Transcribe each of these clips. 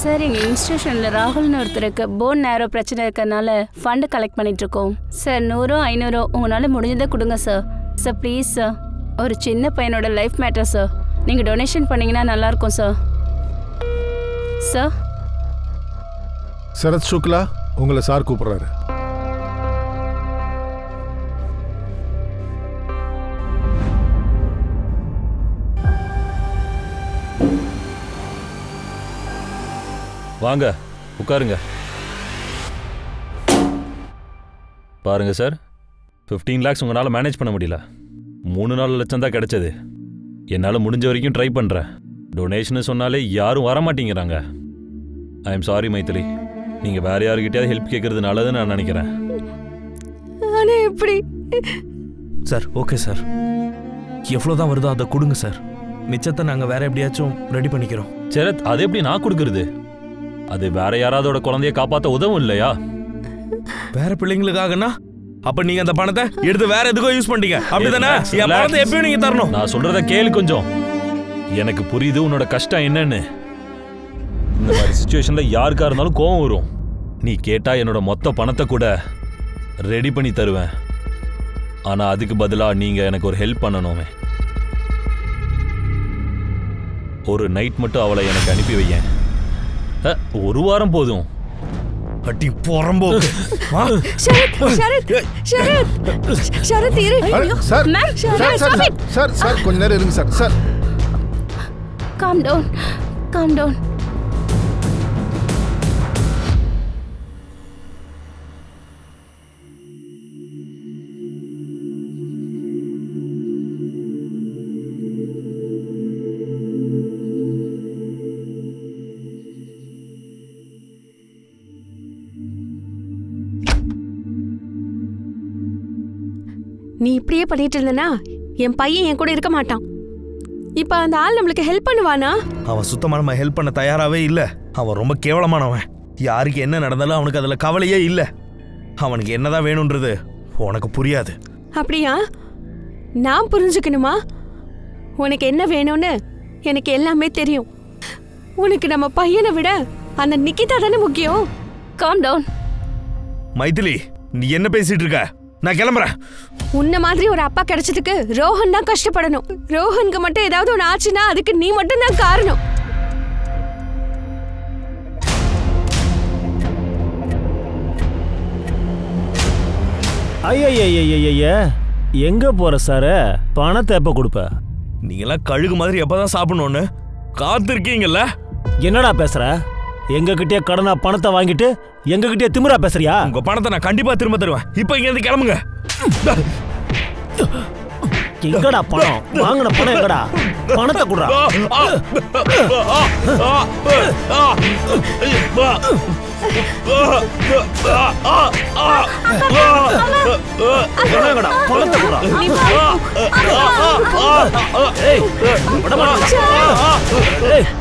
Sir எங்கள் இன்ஸ்டியூஷனில் ராகுல்னு ஒருத்தருக்கு phone நேரோ பிரச்சனை இருக்கிறதுனால ஃபண்டு கலெக்ட் பண்ணிகிட்ருக்கோம் சார். 100 500 உங்களால் முடிஞ்சதை கொடுங்க சார். சார் ப்ளீஸ் சார், ஒரு சின்ன பையனோட லைஃப் மேட்டர் சார். நீங்கள் டொனேஷன் பண்ணிங்கன்னா நல்லாயிருக்கும் சார். சார் சரத் சுக்லா உங்களை சார் கூப்பிட்றாரு. வாங்க உட்காருங்க. பாருங்க சார், 15 lakhs உங்களால் மேனேஜ் பண்ண முடியல. 3-4 லட்சம் தான் கிடைச்சது. என்னால் முடிஞ்ச வரைக்கும் ட்ரை பண்ணுறேன். டொனேஷன் சொன்னாலே யாரும் வர மாட்டேங்கிறாங்க. ஐ எம் சாரி மைதிலி, நீங்கள் வேற யாருக்கிட்டையாவது ஹெல்ப் கேட்கறது நல்லதுன்னு நான் நினைக்கிறேன். எப்படி சார்? ஓகே சார், எவ்வளோதான் வருதோ அதை கொடுங்க சார். மிச்சத்தை நாங்கள் வேற எப்படியாச்சும் ரெடி பண்ணிக்கிறோம். சரத், அது எப்படி நான் கொடுக்கறது? அது வேற யாராவதோட குழந்தைய காப்பாற்ற உதவும் இல்லையா? வேற பிள்ளைங்களுக்காகனா அப்ப நீங்க அந்த பணத்தை எடுத்து வேற எதுக்கோ யூஸ் பண்ணிட்டீங்க, அப்படிதானே? என் பணத்தை எப்பயும் நீங்க தரணும். நான் சொல்றத கேளு கொஞ்சம். எனக்கு புரியுது உன்னோட கஷ்டம் என்னன்னு. இந்த மாதிரி சிச்சுவேஷன்ல யாருக்கா இருந்தாலும் கோவம் வரும். நீ கேட்டா என்னோட மொத்த பணத்தை கூட ரெடி பண்ணி தருவேன். ஆனா அதுக்கு பதிலா நீங்க எனக்கு ஒரு ஹெல்ப் பண்ணணுமே. ஒரு நைட் மட்டும் அவளை எனக்கு அனுப்பி வையேன். 1 வாரம் போதும். அடி போறம்போக்கு. சார் கொஞ்ச நேரம் இருங்க sir. Sir calm down, calm down. நீ இப்படியே பண்ணிட்டு இருந்தனா என் பையன் என் கூட இருக்க மாட்டான். இப்ப அந்த ஆள் நம்மளுக்கு ஹெல்ப் பண்ணுவானா? அவன் சுத்தமா ஹெல்ப் பண்ண தயாராவே இல்ல. அவன் ரொம்ப கேவலமானவன். யாருக்கு என்ன நடந்தாலும் அவனுக்கு அதுல கவலையே இல்ல. அவனுக்கு என்னதான் வேணும்ன்றது உனக்கு புரியாது. அப்படியா? நான் புரிஞ்சுக்கணுமா? உனக்கு என்ன வேணும்னு எனக்கு எல்லாமே தெரியும். உனக்கு நம்ம பையனை விட அந்த நிக்கிதா தானே முக்கியம். Calm down. மைதிலி, நீ என்ன பேசிட்டு இருக்க? நான் கிளம்புறேன். உன்ன மாதிரி ஒரு அப்பா கிடைச்சதுக்கு ரோஹன் தான் கஷ்டப்படணும். ரோஹனுக்கு மட்டும் ஏதாவது ஒன்று ஆச்சுன்னா அதுக்கு நீ மட்டும் தான் காரணம். ஐயா எங்க போற சார்? பணத்தை எப்ப கொடுப்ப? நீங்களாம் கழுகு மாதிரி எப்பதான் சாப்பிடணும்னு காத்திருக்கீங்கல்ல? என்னடா பேசுற? எங்க கிட்டே கடனா பணத்தை வாங்கிட்டு எங்க கிட்டே திமிரா பேசுறியா? உங்க பணத்தை நான் கண்டிப்பா திரும்ப தருவேன். இப்ப இங்க இருந்து கிளம்புங்க. எங்கடா பணம்? வாங்கின பணம் எங்கடா? பணத்தை குடுறா. எங்கடா பணத்தை குடுறா. ஏய் விட மாட்டேன்.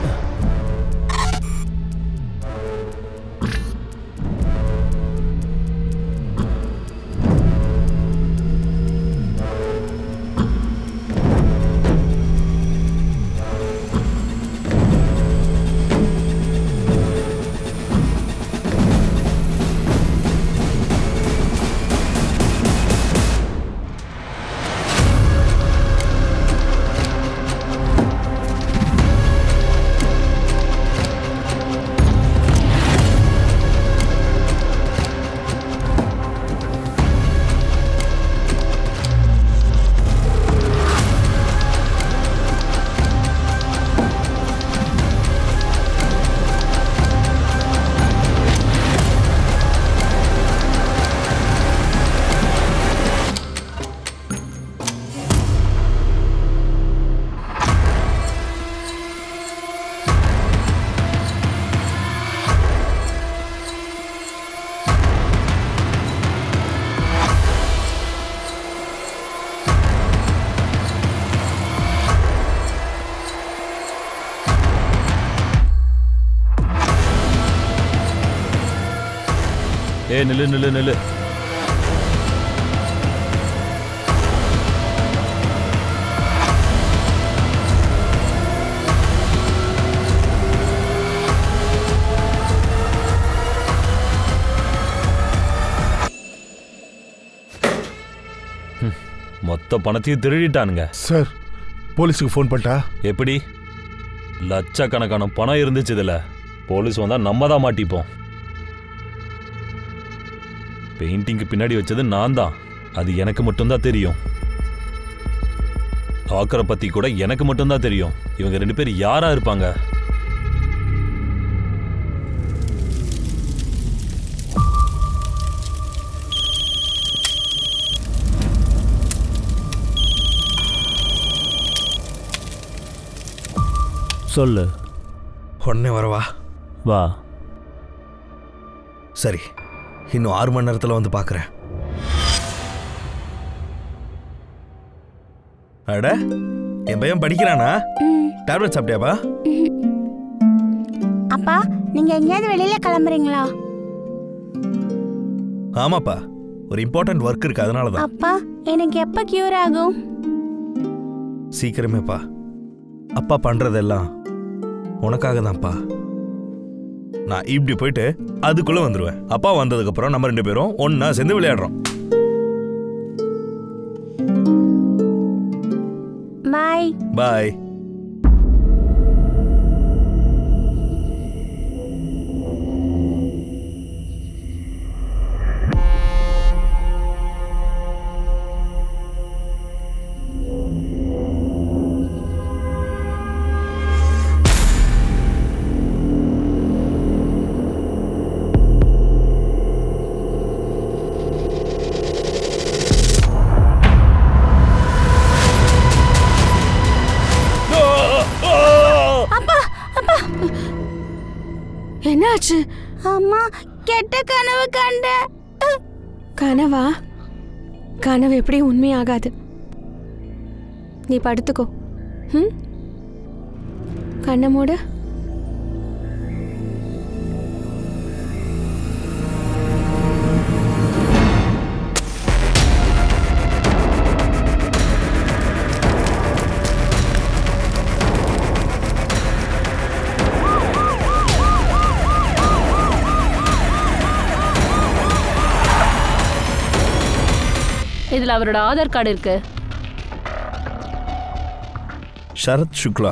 ஏய் நில்லு நில்லு நில்லு. மொத்த பணத்தையும் திருடிட்டானுங்க. சார் போலீஸுக்கு ஃபோன் பண்ணிட்டா? எப்படி? லட்சக்கணக்கான பணம் இருந்துச்சு இதுல. போலீஸ் வந்தா நம்ம தான் மாட்டிப்போம். பெயிண்டிங்க்கு பின்னாடி வச்சது நான் தான். அது எனக்கு மட்டும்தான் தெரியும். டாக்கரை பத்தி கூட எனக்கு மட்டும்தான் தெரியும். இவங்க 2 பேர் யாரா இருப்பாங்க? சொல்லு. உடனே வரவா? வா. சரி, இன்னும் 6 மணி நேரத்தில் வந்து பார்க்குறேன். அட, என் பையன் படிக்கிறானா? டேப்லெட் சாப்பிட்டியாப்பா? அப்பா, நீங்க எங்கேயாவது வெளியில கிளம்புறீங்களா? ஆமாப்பா, ஒரு இம்பார்ட்டன்ட் ஒர்க் இருக்கு, அதனால தான். அப்பா, எனக்கு எப்ப கியூர் ஆகும்? சீக்கிரமேப்பா. அப்பா பண்றதெல்லாம் உனக்காக தான்ப்பா. நான் இப்படி போயிட்டு அதுக்குள்ள வந்துடுவேன். அப்பா வந்ததுக்கு அப்புறம் நம்ம 2 பேரும் ஒன்னா சேர்ந்து விளையாடுறோம். பாய். பாய். என்னாச்சு? அம்மா, கெட்ட கனவு கண்டேன். கனவா? கனவு எப்படி உண்மையாகாது. நீ படுத்துக்கோ. கண்ணை மூடு. இதுல அவரோட ஆதார் கார்டு இருக்கு. ஷரத் சுக்லா.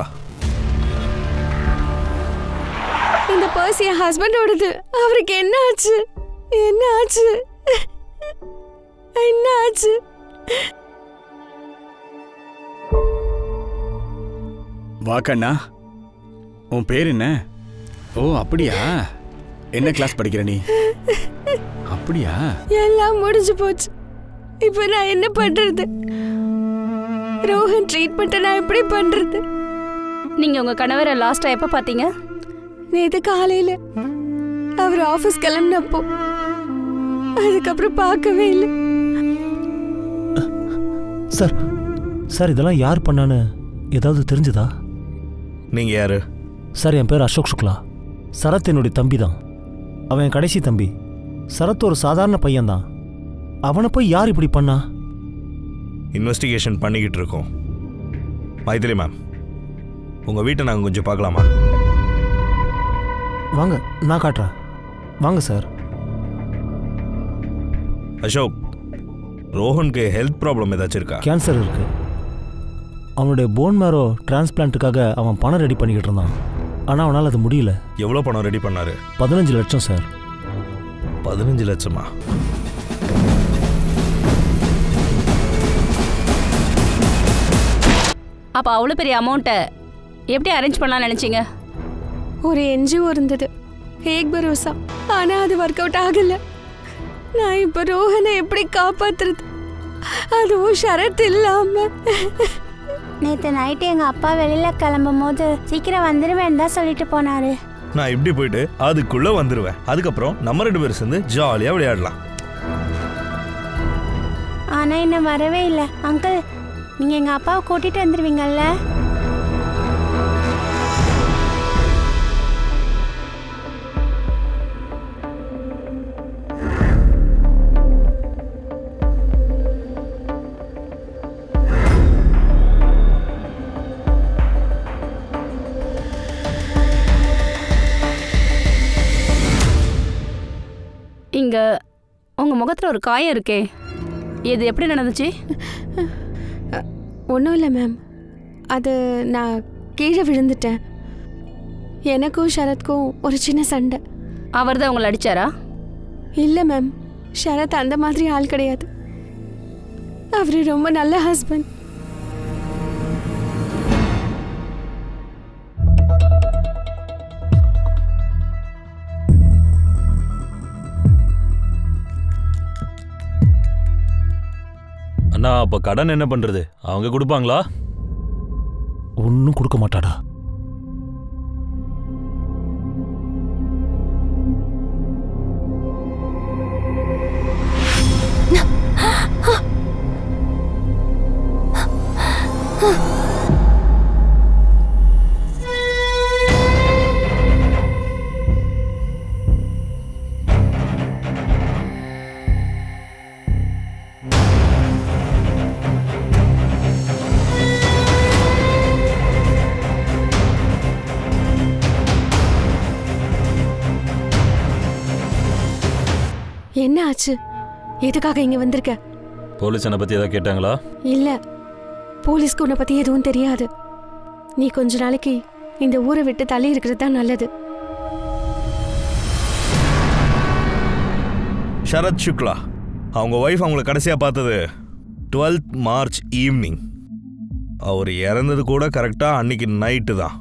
இந்த பர்ஸ் என் ஹஸ்பண்டோடது. அவருக்கு என்ன ஆச்சு? என்ன ஆச்சு? என்ன ஆச்சு? வா கண்ணா, உன் பேர் என்ன? ஓ அப்படியா? என்ன கிளாஸ் படிக்கிற நீ? அப்படியா? எல்லாம் முடிஞ்சு போச்சு. இப்ப நான் என்ன பண்றது? ரோஹன் ட்ரீட்மெண்ட் நான் எப்படி பண்றது? நீங்க உங்க கணவரை லாஸ்டா எப்ப பாத்தீங்க? நேத்து காலையில அவர் ஆபீஸ் கிளம்பினப்போ. அதுக்கப்புறம் பார்க்கவே இல்லை. சார் சார் இதெல்லாம் யார் பண்ணான்னு ஏதாவது தெரிஞ்சுதா? நீங்க யாரு? சார் என் பேர் அசோக் சுக்லா. சரத் என்னுடைய தம்பி தான். அவன் என் கடைசி தம்பி. சரத் ஒரு சாதாரண பையன்தான். அவனை போய் யார் இப்படி பண்ணா? இன்வெஸ்டிகேஷன் பண்ணிக்கிட்டு இருக்கோம். மைதிலி மேம், உங்க வீட்டை நாங்கள் கொஞ்சம் பார்க்கலாமா? வாங்க, நான் காட்டுறேன். வாங்க சார். அசோக், ரோஹனுக்கு ஹெல்த் ப்ராப்ளம் ஏதாச்சும் இருக்கா? கேன்சர் இருக்கு. அவனுடைய போன் மேரோ டிரான்ஸ்பிளான்ட்டுக்காக அவன் பணம் ரெடி பண்ணிக்கிட்டு இருந்தான். ஆனால் அவனால் அது முடியல. எவ்வளோ பணம் ரெடி பண்ணாரு? 15 லட்சம் சார். 15 லட்சமா? அப்ப அவ்வளவு பெரிய அமௌண்ட்டை எப்படி அரேஞ்ச் பண்ணலாம்னு நினைச்சீங்க? ஒரு என்ஜிஓ இருந்தது, ஏக் பரோசா. ஆனா அது ஒர்க் அவுட் ஆகல. நான் இப்ப ரோஹனை எப்படி காப்பாத்துறது? அதுவும் ஷரத் இல்லாம. நேற்று நைட்டு எங்கள் அப்பா வெளியில் கிளம்பும் போது சீக்கிரம் வந்துடுவேன்னு தான் சொல்லிட்டு போனாரு. நான் இப்படி போயிட்டு அதுக்குள்ளே வந்துடுவேன். அதுக்கப்புறம் நம்ம 2 பேரும் சேர்ந்து ஜாலியாக விளையாடலாம். ஆனால் இன்னும் வரவே இல்லை. அங்கிள், நீங்கள் எங்கள் அப்பாவை கூட்டிகிட்டு வந்துடுவீங்கல்ல? இங்க உங்க முகத்துல ஒரு காயம் இருக்கே, இது எப்படி நடந்துச்சு? ஒன்றும் இல்லை மேம், அது நான் கீழே விழுந்துட்டேன். எனக்கும் ஷரத்க்கும் ஒரு சின்ன சண்டை. அவர் தான் உங்களை அடிச்சாரா? இல்லை மேம், ஷரத் அந்த மாதிரி ஆள் கிடையாது. அவர் ரொம்ப நல்ல ஹஸ்பண்ட். அண்ணா அப்போ கடன் என்ன பண்ணுறது? அவங்க கொடுப்பாங்களா? ஒன்றும் கொடுக்க மாட்டாடா. என்ன ஆச்சு? எதுக்காக இங்க வந்திருக்க? போலீஸ் என்னை பற்றி ஏதாவது கேட்டாங்களா? இல்ல, போலீஸ்க்கு உன்னை பத்தி எதுவும் தெரியாது. நீ கொஞ்ச நாளைக்கு இந்த ஊரை விட்டு தள்ளி இருக்கிறது தான் நல்லது. ஷரத் சுக்லா, அவங்க ஒய்ஃப் அவங்கள கடைசியாக பார்த்தது 12th March ஈவினிங். அவர் இறந்தது கூட கரெக்டாக அன்னைக்கு நைட்டு தான்.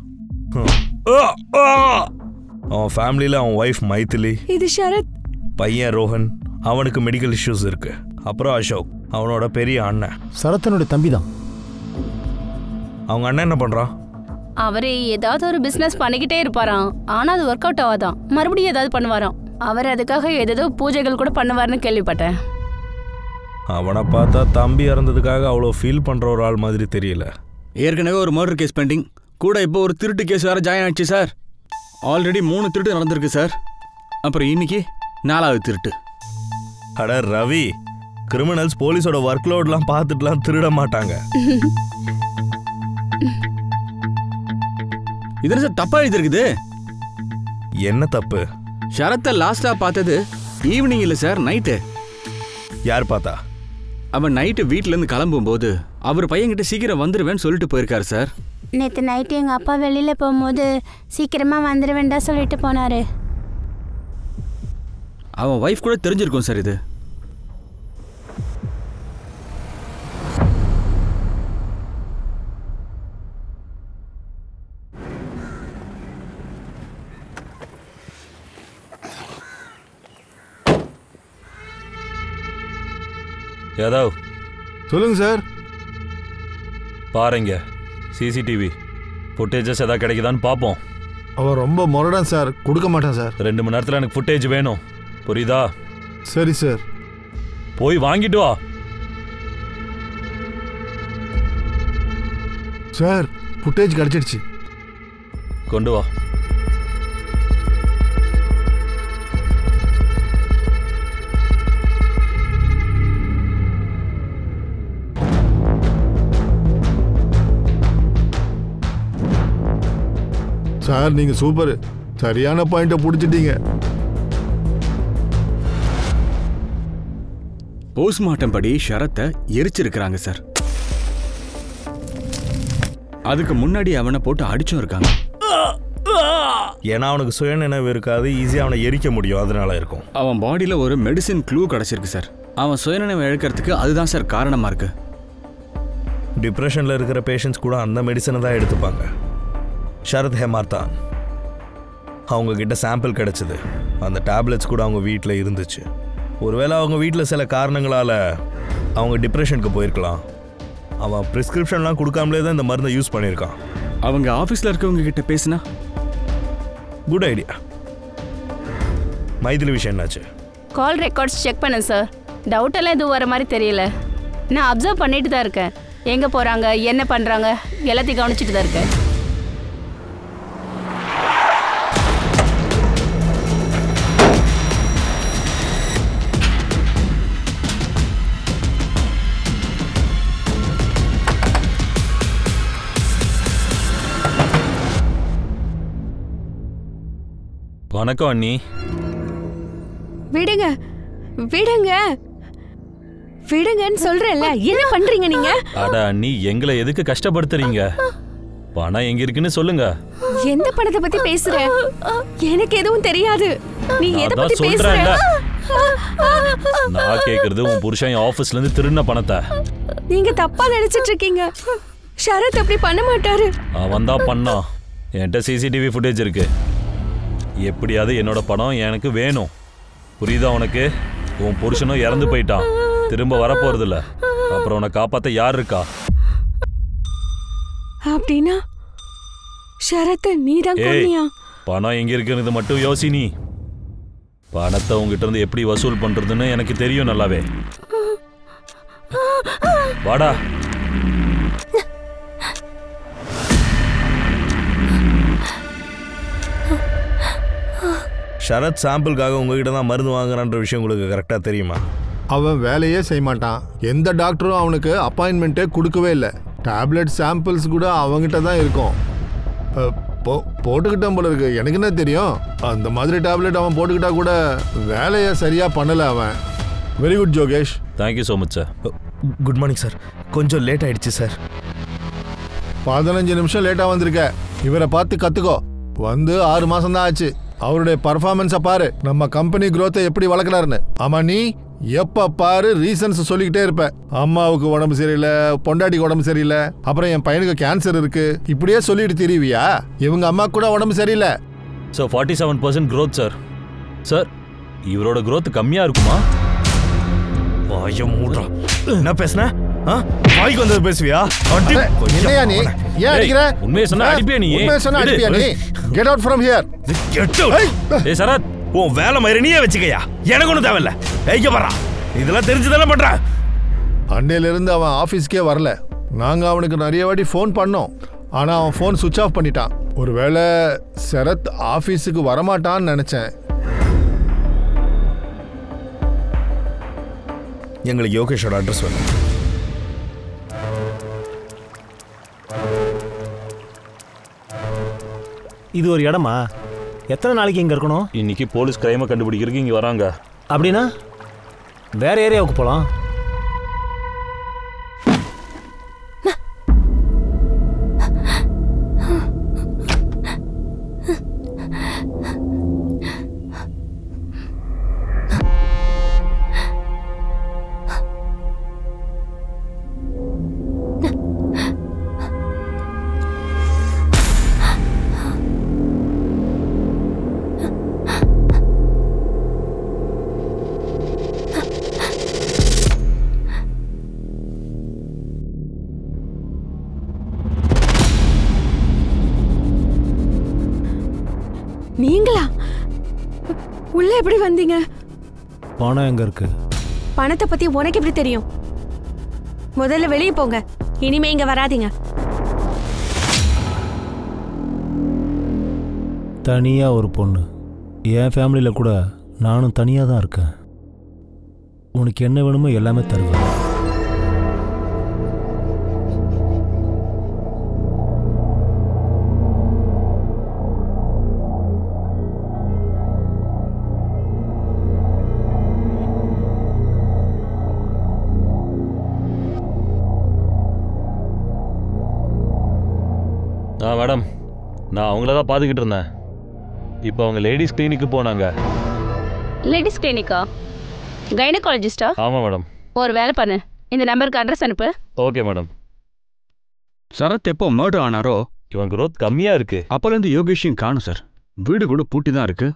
அவன் ஃபேமிலியில் அவன் ஒய்ஃப் மைதிலி, இது ஷரத் பையன் ரோஹன், அவனுக்கு மெடிக்கல் இஷ்யூஸ் இருக்கு. அப்புறம் அசோக், அவனோட பெரிய அண்ணன். சரத்தனுடைய தம்பி தான். அவங்க அண்ணன் என்ன பண்ணுறான்? அவரு ஏதாவது ஒரு பிசினஸ் பண்ணிக்கிட்டே இருப்பாராம். ஆனா அது ஒர்க் அவுட் ஆகாதான். மறுபடியும் ஏதாவது பண்ணுவாராம். அவர் அதுக்காக ஏதேதோ பூஜைகள் கூட பண்ணுவார்னு கேள்விப்பட்டேன். அவனை பார்த்தா தம்பி இறந்ததுக்காக அவ்வளோ ஃபீல் பண்ணுற ஒரு ஆள் மாதிரி தெரியல. ஏற்கனவே ஒரு மர்டர் கேஸ் பெண்டிங், கூட இப்போ ஒரு திருட்டு கேஸ் வேறு ஜாயின் ஆச்சு சார். ஆல்ரெடி 3 திருட்டு நடந்திருக்கு சார். அப்புறம் இன்னைக்கு 4வது திருட்டு. அட ரவி, கிரிமினல்ஸ் போலீஸோட ஒர்க் லோட்லாம் பார்த்துட்டுலாம் திருட மாட்டாங்க. இது சார் தப்பா எழுதிருக்குது. என்ன தப்பு? ஷரத்தை லாஸ்டா பார்த்தது ஈவினிங் இல்லை சார், நைட்டு. யார் பார்த்தா? அவன் நைட்டு வீட்டிலேருந்து கிளம்பும்போது அவர் பையன்கிட்ட சீக்கிரம் வந்துடுவேன்னு சொல்லிட்டு போயிருக்காரு சார். நேற்று நைட்டு எங்கள் அப்பா வெளியில் போகும்போது சீக்கிரமாக வந்துடுவேன்டா சொல்லிட்டு போனார். அவன் ஒய்ஃப் கூட தெரிஞ்சிருக்கும் சார் இது. யாதவ், சொல்லுங்க சார். பாருங்க சிசிடிவி ஃபுட்டேஜஸ் ஏதாவது கிடைக்குதான்னு பார்ப்போம். அவன் ரொம்ப முரடன் சார், கொடுக்க மாட்டான் சார். 2 மணி நேரத்தில் எனக்கு ஃபுட்டேஜ் வேணும், புரியுதா? சரி சார். போய் வாங்கிட்டு வா. சார் ஃபுட்டேஜ் கிடச்சிடுச்சு. கொண்டு வா. சார் நீங்கள் சூப்பர், சரியான பாயிண்ட்டை பிடிச்சிட்டீங்க. போஸ்ட்மார்ட்டம் படி ஷரத்தை எரிச்சிருக்கிறாங்க சார். அதுக்கு முன்னாடி அவனை போட்டு அடிச்சும் இருக்காங்க. ஏன்னா அவனுக்கு சுயநினைவு இருக்காது, ஈஸியாக அவனை எரிக்க முடியும், அதனால இருக்கும். அவன் பாடியில் ஒரு மெடிசின் க்ளூ கிடச்சிருக்கு சார். அவன் சுயநினைவு இழக்கிறதுக்கு அதுதான் சார் காரணமாக இருக்கு. டிப்ரெஷனில் இருக்கிற பேஷண்ட்ஸ் கூட அந்த மெடிசனை தான் எடுத்துப்பாங்க. ஷரத் ஹேமார்தான், அவங்கக்கிட்ட சாம்பிள் கிடச்சிது. அந்த டேப்லெட்ஸ் கூட அவங்க வீட்டில் இருந்துச்சு. ஒருவேளை அவங்க வீட்டில் சில காரணங்களால் அவங்க டிப்ரெஷனுக்கு போயிருக்கலாம். அவன் ப்ரிஸ்கிரிப்ஷன்லாம் கொடுக்காமலே தான் இந்த மருந்தை யூஸ் பண்ணியிருக்கான். அவங்க ஆஃபீஸில் இருக்கவங்க கிட்ட பேசினா? Good idea. மைதிலி விஷயம் என்னாச்சு? கால் ரெக்கார்ட்ஸ் செக் பண்ணேன் சார். டவுட் எல்லாம் எதுவும் வர மாதிரி தெரியல. நான் அப்சர்வ் பண்ணிட்டு தான் இருக்கேன். எங்கே போகிறாங்க, என்ன பண்ணுறாங்க, எல்லாத்தையும் கவனிச்சிட்டு தான் இருக்கேன். வணக்கம் அண்ணி. விடுங்க விடுங்க விடுங்கன்னு சொல்றேன்ல, என்ன பண்றீங்க நீங்க? அட அண்ணி, எங்களை எதுக்கு கஷ்டப்படுத்துறீங்க? பணம் எங்க இருக்குன்னு சொல்லுங்க. எந்த பணத்தை பத்தி பேசுற? எனக்கு எதுவும் தெரியாது. நீ எதை பத்தி பேசுற? நான் கேக்குறது உன் புருஷன் ஆபீஸ்ல இருந்து திருடின பணத்தை. நீங்க தப்பா நினைச்சிட்டு இருக்கீங்க. ஷரத் அப்படி பண்ண மாட்டாரு. அவன் தான் பண்ணான். என்கிட்ட சிசிடிவி ஃபுட்டேஜ் இருக்கு. எப்படியாவது என்னோட பணம் எனக்கு வேணும். புரியுதா உனக்கு? உன் புருஷனும் இறந்து போயிட்டான், திரும்ப வரப்போறது இல்ல. அப்புறம் உன்னை காப்பாத்த யார் இருக்கா? அப்படின்னா ஷரத் நீதான் கொன்னியா? பணம் எங்க இருக்குன்னு மட்டும் யோசி. நீ பணத்தை உங்ககிட்ட இருந்து எப்படி வசூல் பண்றதுன்னு எனக்கு தெரியும் நல்லாவே. வாடா. ஷரத் சாம்பிளுக்காக உங்ககிட்ட தான் மருந்து வாங்குறான்ற விஷயம் உங்களுக்கு கரெக்டாக தெரியுமா? அவன் வேலையே செய்ய மாட்டான். எந்த டாக்டரும் அவனுக்கு அப்பாயின்மெண்ட்டே கொடுக்கவே இல்லை. டேப்லெட் சாம்பிள்ஸ் கூட அவங்ககிட்ட தான் இருக்கும். போட்டுக்கிட்டான் போல இருக்கு. எனக்கு என்ன தெரியும்? அந்த மாதிரி டேப்லெட் அவன் போட்டுக்கிட்டா கூட வேலையை சரியாக பண்ணலை அவன். வெரி குட் ஜோகேஷ். Thank you so much sir. Good morning sir. கொஞ்சம் லேட் ஆயிடுச்சு சார். 15 நிமிஷம் லேட்டாக வந்திருக்க. இவரை பார்த்து கற்றுக்கோ. வந்து 6 மாதம் தான் ஆச்சு. அவருடைய பர்ஃபார்மன்ஸை பாரு. நம்ம கம்பெனி growth எப்படி வளர்க்குறாருன்னு. ஆமாம், நீ எப்போ பாரு ரீசன்ஸ் சொல்லிக்கிட்டே இருப்ப. அம்மாவுக்கு உடம்பு சரியில்லை, பொண்டாட்டிக்கு உடம்பு சரியில்லை, அப்புறம் என் பையனுக்கு கேன்சர் இருக்கு, இப்படியே சொல்லிட்டு தெரிவியா? இவங்க அம்மா கூட உடம்பு சரியில்லை. So 47% growth sir. சார், இவரோட growth கம்மியாக இருக்குமா? என்ன பேசுன? வாய்க்கு வந்தது பேசுவியா? என்னையா நீ? ஏன் அடிக்கிற? உண்மையை சொன்னா அடிப்பியா நீ? உண்மையை சொன்னா அடிப்பியா நீ? Get out from here. Get out. ஏய் சரத், உன் வேலை மாதிரி நீயே வச்சுக்கயா. எனக்கு ஒன்றும் தேவையில்ல. ஏய்க்க வர்றா. இதெல்லாம் தெரிஞ்சுதானே பண்ற. அன்னையிலிருந்து அவன் ஆஃபீஸ்க்கே வரல. நாங்கள் அவனுக்கு நிறைய வாட்டி ஃபோன் பண்ணோம். ஆனால் அவன் ஃபோன் சுவிட்ச் ஆஃப் பண்ணிட்டான். ஒருவேளை சரத் ஆஃபீஸுக்கு வரமாட்டான்னு நினச்சேன். எங்களுக்கு யோகேஷோட அட்ரஸ் வேணும். இது ஒரு இடமா? எத்தனை நாளைக்கு இங்கே இருக்கணும்? இன்னைக்கு போலீஸ் கிரைமை கண்டுபிடிக்கிறதுக்கு இங்கே வராங்க. அப்படின்னா வேற ஏரியாவுக்கு போகலாம். நீங்களா உள்ள எப்படி வந்தீங்க? பணம் எங்க இருக்கு? பணத்தை பத்தி உனக்கு எப்படி தெரியும்? முதல்ல வெளியே போங்க. இனிமே இங்க வராதீங்க. தனியா ஒரு பொண்ணு. என் ஃபேமிலியில் கூட நானும் தனியாக தான் இருக்கேன். உனக்கு என்ன வேணுமோ எல்லாமே தருவேன். மேடம், நான் அவங்கள தான் பார்த்துக்கிட்டு இருந்தேன். இப்போ அவங்க லேடிஸ் கிளினிக்கு போனாங்க. லேடிஸ் கிளினிக்கா? கைனகாலஜிஸ்டா? ஆமாம் மேடம். ஒரு வேலை பண்ணு, இந்த நம்பருக்கு அட்ரஸ் அனுப்பு. Okay madam. சரத் எப்போ மர்டர் ஆனாரோ இவன் growth கம்மியாக இருக்கு. அப்போலேருந்து யோகேஷையும் காணும் சார். வீடு கூட பூட்டி தான் இருக்கு.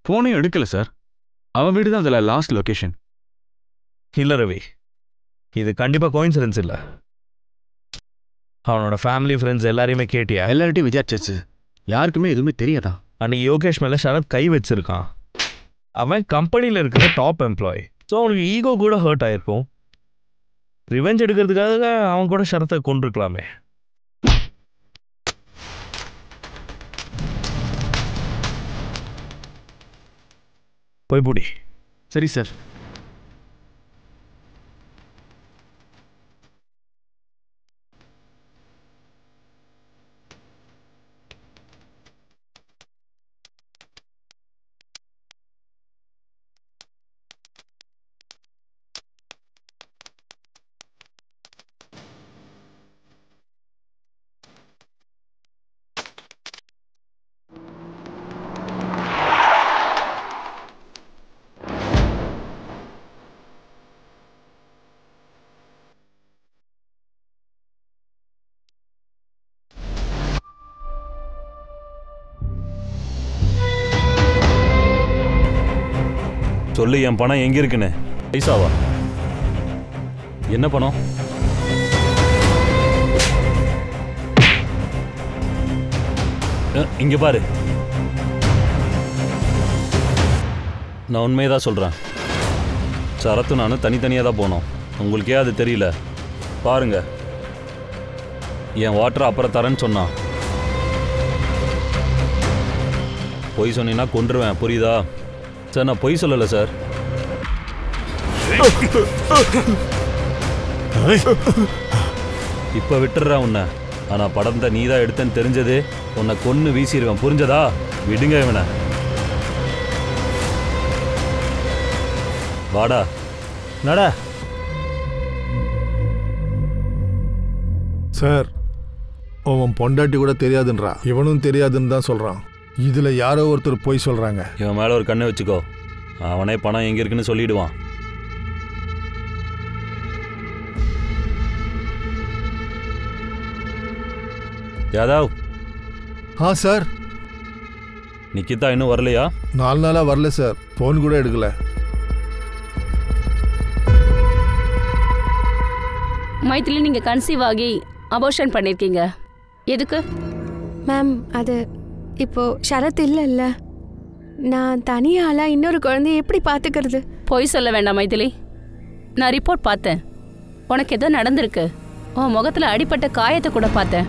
ஃபோனையும் எடுக்கல சார். அவன் வீடு தான் அதில் லாஸ்ட் லொக்கேஷன். இல்லை ரவி, இது கண்டிப்பாக கோயின்சிடன்ஸ் இல்லை. அவனோட ஃபேமிலி ஃப்ரெண்ட்ஸ் எல்லாரையுமே கேட்டியா? எல்லார்ட்டையும் விசாரிச்சாச்சு. யாருக்குமே எதுவுமே தெரியாதான். அன்னைக்கு யோகேஷ் மேலே ஷரத் கை வச்சிருக்கான். அவன் கம்பெனியில் இருக்கிற டாப் எம்ப்ளாயி. ஸோ அவனுக்கு ஈகோ கூட ஹர்ட் ஆயிருக்கும். ரிவெஞ்ச் எடுக்கிறதுக்காக அவன் கூட ஷரத்தை கொண்டிருக்கலாமே. போய் பூடி. சரி சார். சொல்லு, என் பணம் எங்க இருக்குன்னு. பைசாவா? என்ன பணம்? இங்க பாரு, நான் உண்மையதான் சொல்றேன். சரத்து நானும் தனித்தனியாக தான் போனோம். உங்களுக்கே அது தெரியல. பாருங்க, என் வாட்டரை அப்புறம் தரேன்னு சொன்னான். பொய் சொன்னீங்கன்னா கொன்றுவேன், புரியுதா? சார், நான் பொய் சொல்லலை சார். இப்போ விட்டுடுறேன் உன்னை. ஆனால் படத்தை நீ தான் எடுத்தேன்னு தெரிஞ்சது உன்னை கொன்று வீசிடுவேன், புரிஞ்சதா? விடுங்க இவனை. வாடா. நட. சார், அவன் பொண்டாட்டி கூட தெரியாதுன்றா, இவனும் தெரியாதுன்னு தான் சொல்றான். இதுல யாரோ ஒருத்தர் போய் சொல்றாங்க. இவன் மேலே ஒரு கண்ணை வச்சுக்கோ, அவனே பணம் எங்கே இருக்குன்னு சொல்லிடுவான். யாதவ். சார். நிக்கிதா இன்னும் வரலையா? 4 நாளா வரல சார், ஃபோன் கூட எடுக்கல. மைத்திலி, நீங்க கன்சீவ் ஆகி அபோர்ஷன் பண்ணிருக்கீங்க. எதுக்கு? மேம், அது இப்போ ஷரத் இல்லைல்ல, நான் தனியாளா இன்னொரு குழந்தைய எப்படி பார்த்துக்கிறது? பொய் சொல்ல வேண்டாம் மைதிலி. நான் ரிப்போர்ட் பார்த்தேன். உனக்கு ஏதோ நடந்திருக்கு. உன் முகத்துல அடிப்பட்ட காயத்தை கூட பார்த்தேன்.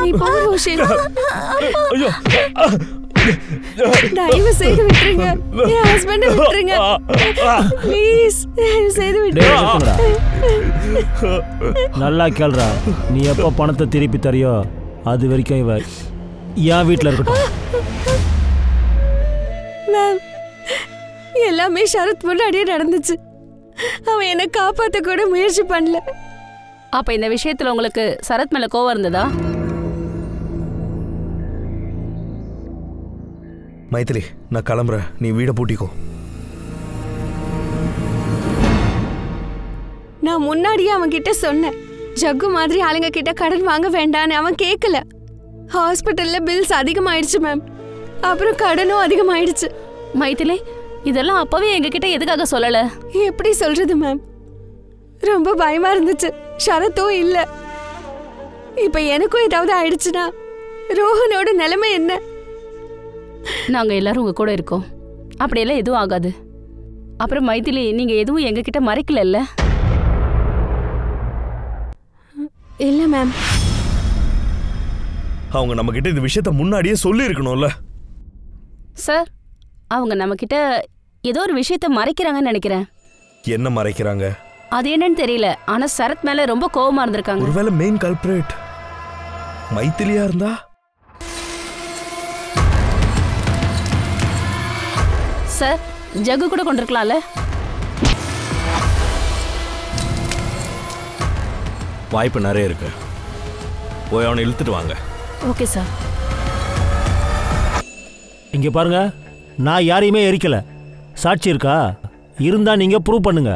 நீ போ ரோஷி. தயவு செய்து விட்டுருங்க. என் ஹஸ்பண்டை விட்டுருங்க ப்ளீஸ். தயவு செய்து விட்டுருங்க. நல்லா கேள்றா, நீ எப்போ பணத்தை திருப்பி தரியோ அது வரைக்கும் இவ என் வீட்டில் இருக்கட்டும். மேம், எல்லாமே ஷரத் முன்னாடியே நடந்துச்சு. அவன் என்னை காப்பாற்ற கூட முயற்சி பண்ணல. அப்ப இந்த விஷயத்துல உங்களுக்கு சரத் மேல கோவம் இருந்ததா? மைத்திலி, நான் கிளம்புறேன், நீ வீடை பூட்டிக்கோ. நான் முன்னாடியே அவன் கிட்ட சொன்னேன், ஜக்கு மாதிரி ஆளுங்க கிட்ட கடன் வாங்க வேண்டான்னு. அவன் கேட்கல. ஹாஸ்பிட்டல்ல பில்ஸ் அதிகமாயிடுச்சு மேம். அப்புறம் கடனும் அதிகமாயிடுச்சு. மைதிலி, இதெல்லாம் அப்பவே எங்ககிட்ட எதுக்காக சொல்லல? எப்படி சொல்றது மேம்? ரொம்ப பயமா இருந்துச்சு. ஷரத்தும் இல்ல. இப்ப எனக்கும் ஏதாவது ஆயிடுச்சுன்னா ரோஹனோட நிலைமை என்ன? நாங்க எல்லாரும் உங்க கூட இருக்கோம். அப்படியெல்லாம் எதுவும் ஆகாது. அப்புறம் மைதிலி, நீங்க எதுவும் எங்ககிட்ட மறைக்கல? இல்ல மேம். அவங்க நம்ம கிட்ட இந்த விஷயத்த முன்னாடியே சொல்லி இருக்கணும்ல. சார், அவங்க நம்ம கிட்ட ஏதோ ஒரு விஷயத்த மறைக்கிறாங்கன்னு நினைக்கிறேன். என்ன மறைக்கிறாங்க? அது என்னன்னு தெரியல. ஆனா சரத் மேல ரொம்ப கோவமா இருந்திருக்காங்க. ஒருவேளை மெயின் கல்பிரேட் மைத்திலியா இருந்தா? சார், ஜக்கு கூட கொண்டிருக்கலாம்ல? வாய்ப்பு நிறைய இருக்கு. போய் அவனை இழுத்துட்டு வாங்க. Okay sir. இங்கே பாருங்க, நான் யாரையுமே எரிக்கல. சாட்சி இருக்கா? இருந்தா நீங்க ப்ரூவ் பண்ணுங்க.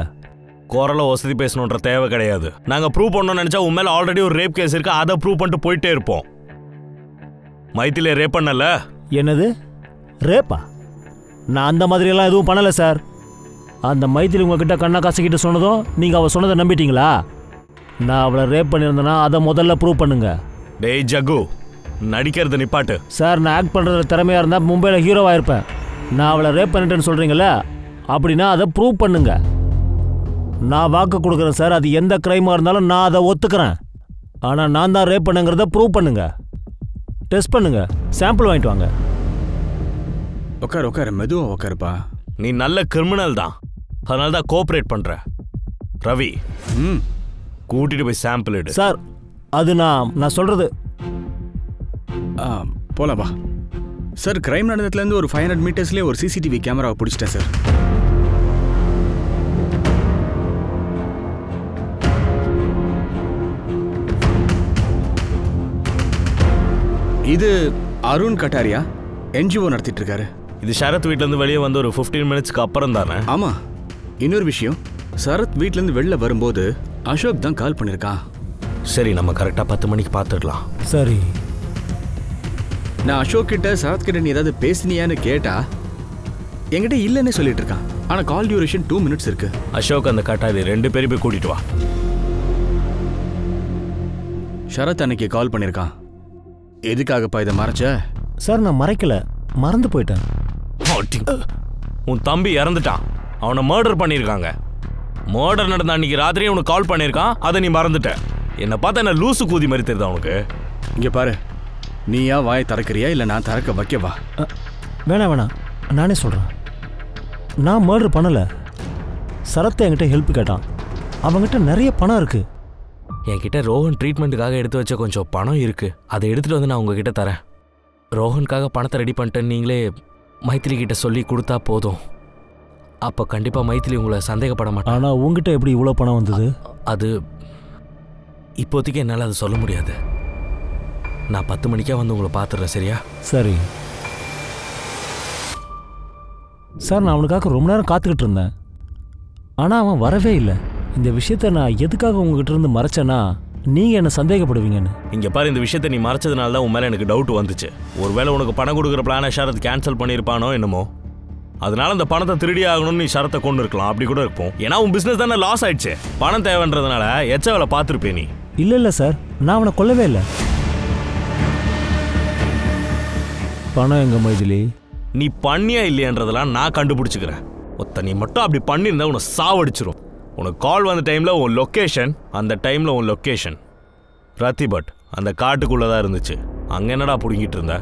குரலை வசதி பேசணுன்ற தேவை கிடையாது. நாங்க ப்ரூவ் பண்ணணும்னு நினைச்சா உன் மேல ஆல்ரெடி ஒரு ரேப் கேஸ் இருக்கு, அதை ப்ரூவ் பண்ணிட்டு போயிட்டே இருப்போம். மைத்திலியை ரேப் பண்ணல. என்னது ரேப்பா? நான் அந்த மாதிரியெல்லாம் எதுவும் பண்ணலை சார். அந்த மைத்திலி உங்ககிட்ட கண்ணா காசுக்கிட்ட சொன்னதும் நீங்கள் அவள் சொன்னதை நம்பிட்டீங்களா? நான் அவளை ரேப் பண்ணியிருந்தேன்னா அதை முதல்ல ப்ரூவ் பண்ணுங்க. டேய் ஜகு, நடிக்கிறது நிப்பாட்டு. சார், நான் ஆக்ட் பண்ணுறதுல திறமையாக இருந்தால் மும்பையில் ஹீரோவாக இருப்பேன். நான் அவளை ரேப் பண்ணிட்டேன்னு சொல்கிறீங்களே, அப்படின்னா அதை ப்ரூவ் பண்ணுங்க. நான் வாக்கு கொடுக்குறேன் சார். அது எந்த க்ரைமாக இருந்தாலும் நான் அதை ஒத்துக்கிறேன். ஆனால் நான் தான் ரேப் பண்ணுங்கிறத ப்ரூவ் பண்ணுங்க. டெஸ்ட் பண்ணுங்க, சாம்பிள் வாங்கிட்டு வாங்க. உட்காரு உட்காரு, மெதுவா உட்காருப்பா. நீ நல்ல கிரிமினல் தான், அதனால தான் கோஆப்ரேட் பண்ற. ரவி, கூட்டிட்டு போய் சாம்பிள் எடு. சார், அது நான் சொல்றது. போலாம் வா சார். கிரைம் நடந்ததுலேருந்து ஒரு 500 மீட்டர்ஸ்லேயே ஒரு சிசிடிவி கேமராவை பிடிச்சிட்டேன் சார். இது அருண் கட்டாரியா, என்ஜிஓ நடத்திட்டு இருக்காரு. இது ஷரத் வீட்டிலேருந்து வெளியே வந்து ஒரு 15 மினிட்ஸ்க்கு அப்புறம் தானே? ஆமாம். இன்னொரு விஷயம், சரத் வீட்டிலேருந்து வெளில வரும்போது அசோக் தான் கால் பண்ணியிருக்கான். சரி, நம்ம கரெக்டாக 10 மணிக்கு பார்த்துடலாம். சரி. நான் அசோக் கிட்ட சரத் கிட்ட நீ ஏதாவது பேசினியான்னு கேட்டா என்கிட்ட இல்லைன்னே சொல்லிட்டு இருக்கான். ஆனால் கால் டியூரேஷன் 2 minutes இருக்கு. அசோக் அந்த கட்டாரி 2 பேரும் போய் கூட்டிட்டு வா. ஷரத் அன்னைக்கு கால் பண்ணியிருக்கான். எதுக்காகப்பா இதை மறைச்ச? சார் நான் மறைக்கல, மறந்து போயிட்டேன். உன் தம்பி இறந்துட்டான், அவனை மர்டர் பண்ணியிருக்காங்க. மர்டர் நடந்த அன்னைக்கு ராத்திரி உனக்கு கால் பண்ணியிருக்கான், அதை நீ மறந்துட்ட. என்னை பார்த்தா என்ன லூசு கூதி மாதிரி தெரியுதா உனக்கு? இங்கே பாரு, நீயா வாயை திறக்கிறியா இல்லை நான் திறக்க வைக்கவா? வேணாம், நானே சொல்கிறேன். நான் மர்டர் பண்ணலை. சரத்தை என்கிட்ட ஹெல்ப் கேட்டான். அவங்ககிட்ட நிறைய பணம் இருக்குது. என்கிட்ட ரோஹன் ட்ரீட்மெண்ட்டுக்காக எடுத்து வச்ச கொஞ்சம் பணம் இருக்குது, அதை எடுத்துகிட்டு வந்து நான் உங்ககிட்ட தரேன். ரோஹனுக்காக பணத்தை ரெடி பண்ணிட்டேன்னு நீங்களே மைத்திலி கிட்ட சொல்லி கொடுத்தா போதும். அப்போ கண்டிப்பாக மைத்திலி உங்களை சந்தேகப்பட மாட்டேன். ஆனால் உங்ககிட்ட எப்படி இவ்வளோ பணம் வந்தது? அது இப்போதைக்கு என்னால் அதை சொல்ல முடியாது. நான் 10 மணிக்கே வந்து உங்களை பார்த்துடுறேன், சரியா? சரி சார், நான் அவனுக்காக ரொம்ப நேரம் காத்துக்கிட்டு இருந்தேன். ஆனால் அவன் வரவே இல்லை. இந்த விஷயத்த நான் எதுக்காக உங்ககிட்ட இருந்து மறைச்சேன்னா நீங்கள் என்ன சந்தேகப்படுவீங்கன்னு. இங்கே பாரு, இந்த விஷயத்தை நீ மறைச்சதுனால தான் உன் மேலே எனக்கு டவுட் வந்துச்சு. ஒருவேளை உனக்கு பணம் கொடுக்குற பிளானை ஷரத் கேன்சல் பண்ணியிருப்பானோ என்னமோ. அதனால அந்த பணத்தை திருடி ஆகணும்னு நீ ஷரத்தை கொண்டு இருக்கலாம், அப்படி கூட இருப்போம். ஏன்னா உன் பிஸ்னஸ் தானே லாஸ் ஆயிடுச்சு. பணம் தேவைன்றதுனால எச்ச வேலை பார்த்துருப்பே நீ. இல்லை சார், நான் அவனை கொல்லவே இல்லை. பணம் எங்க மைதிலி? நீ பண்ணியா இல்லையன்றதெல்லாம் நான் கண்டுபிடிச்சிக்கிறேன். நீ மட்டும் அப்படி பண்ணியிருந்தா உன்னை சாவடிச்சிரும். உனக்கு கால் வந்த டைமில் உன் லொக்கேஷன், அந்த டைமில் உன் லொக்கேஷன் ரத்திபட் அந்த காட்டுக்குள்ளே தான் இருந்துச்சு. அங்கே என்னடா பிடிங்கிட்டு இருந்த?